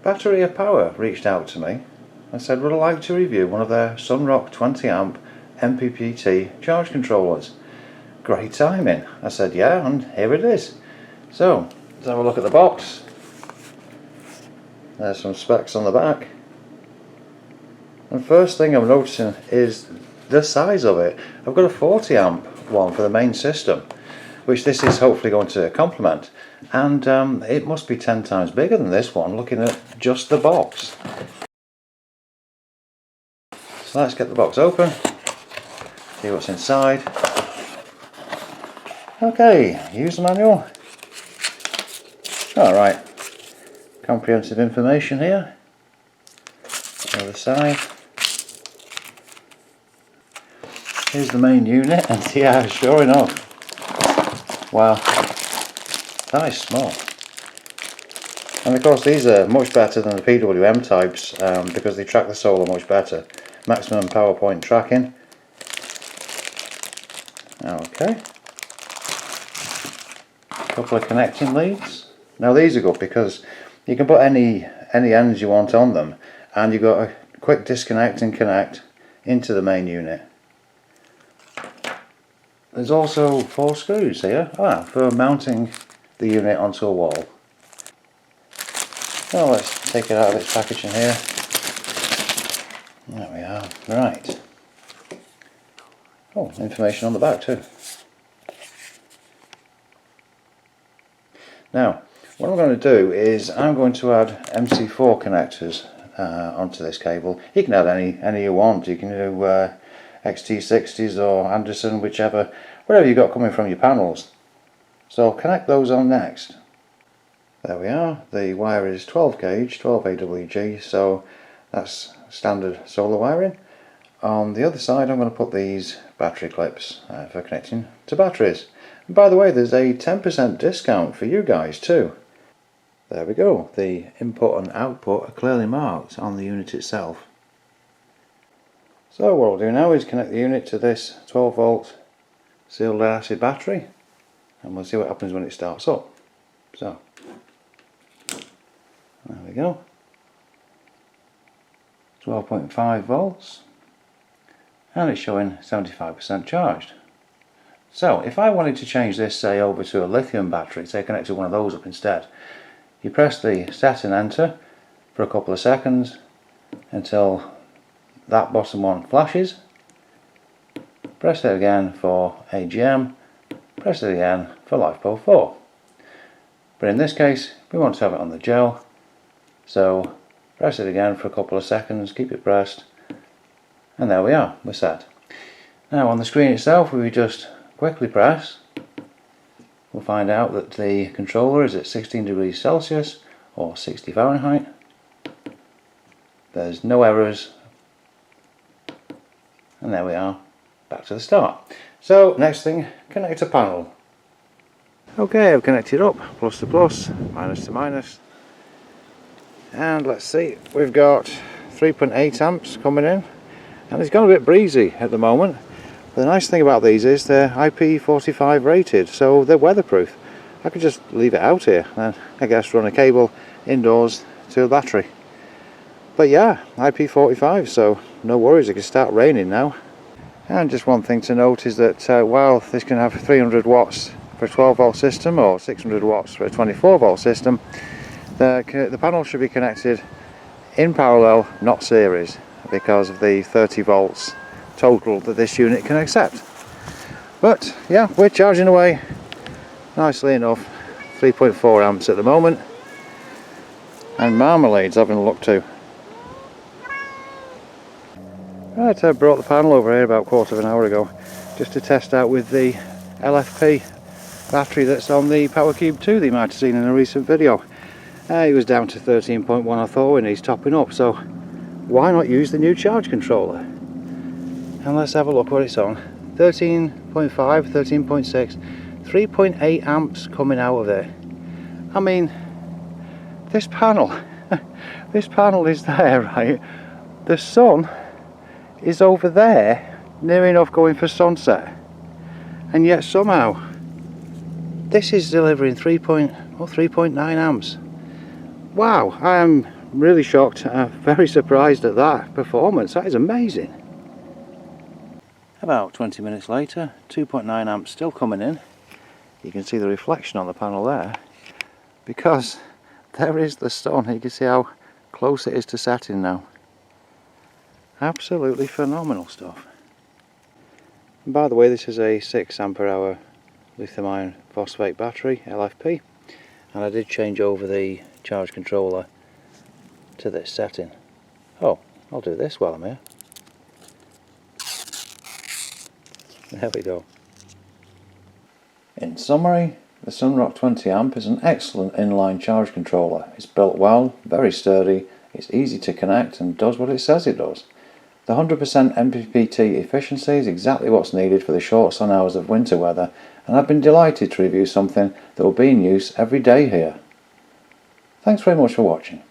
Bateria Power reached out to me and said, would I like to review one of their SunRock 20 amp MPPT charge controllers. Great timing. I said yeah, and here it is. So let's have a look at the box. There's some specs on the back, and first thing I'm noticing is the size of it. I've got a 40 amp one for the main system, which this is hopefully going to complement, and it must be 10 times bigger than this one looking at just the box. So let's get the box open, see what's inside. Okay, user manual. Alright, comprehensive information here. Other side. Here's the main unit, and yeah, sure enough. Wow, that is small. And of course these are much better than the PWM types because they track the solar much better. Maximum power point tracking. Okay. Couple of connecting leads. Now these are good because you can put any ends you want on them, and you've got a quick disconnect and connect into the main unit. There's also 4 screws here for mounting the unit onto a wall. Now let's take it out of its packaging here. There we are. Right. Oh, information on the back too. Now, what I'm going to do is I'm going to add MC4 connectors onto this cable. You can add any you want. You can do XT60s or Anderson, whatever you've got coming from your panels. So I'll connect those on next. There we are. The wire is 12 gauge, 12 AWG, so that's standard solar wiring. On the other side I'm going to put these battery clips for connecting to batteries. And by the way, there's a 10% discount for you guys too. There we go. The input and output are clearly marked on the unit itself. So what I'll do now is connect the unit to this 12 volt sealed lead acid battery, and we'll see what happens when it starts up. So there we go. 12.5 volts, and it's showing 75% charged. So if I wanted to change this, say, over to a lithium battery, say connect to one of those up instead, you press the set and enter for a couple of seconds until that bottom one flashes. Press it again for AGM, press it again for LiFePO 4. But in this case we want to have it on the gel, so press it again for a couple of seconds, keep it pressed, and there we are, we're set. Now on the screen itself, we just quickly press, we'll find out that the controller is at 16 degrees Celsius or 60 Fahrenheit. There's no errors, and there we are, back to the start. So next thing, connect a panel. Okay, I've connected up, plus to plus, minus to minus, and let's see, we've got 3.8 amps coming in, and it's gone a bit breezy at the moment. But the nice thing about these is they're IP45 rated, so they're weatherproof. I could just leave it out here and I guess run a cable indoors to a battery. But yeah, IP45, so no worries, it can start raining now. And just one thing to note is that while this can have 300 watts for a 12 volt system or 600 watts for a 24 volt system, the panel should be connected in parallel, not series, because of the 30 volts total that this unit can accept. But yeah, we're charging away nicely enough, 3.4 amps at the moment, and Marmalade's having a look too. Right, I brought the panel over here about a quarter of an hour ago just to test out with the LFP battery that's on the Power Cube 2 that you might have seen in a recent video. It was down to 13.1 I thought, and he's topping up, so why not use the new charge controller? And let's have a look what it's on. 13.5, 13.6, 3.8 amps coming out of it. I mean, this panel, this panel is there, right? The sun is over there, near enough going for sunset. And yet somehow, this is delivering 3.9 amps. Wow, I am really shocked, very surprised at that performance. That is amazing. About 20 minutes later, 2.9 amps still coming in. You can see the reflection on the panel there, because there is the stone. You can see how close it is to setting now. Absolutely phenomenal stuff. And by the way, this is a 6 ampere hour lithium iron phosphate battery, LFP, and I did change over the charge controller to this setting. Oh, I'll do this while I'm here. There we go. In summary, the SunRock 20 amp is an excellent inline charge controller. It's built well, very sturdy, it's easy to connect and does what it says it does. The 100% MPPT efficiency is exactly what's needed for the short sun hours of winter weather, and I've been delighted to review something that will be in use every day here. Thanks very much for watching.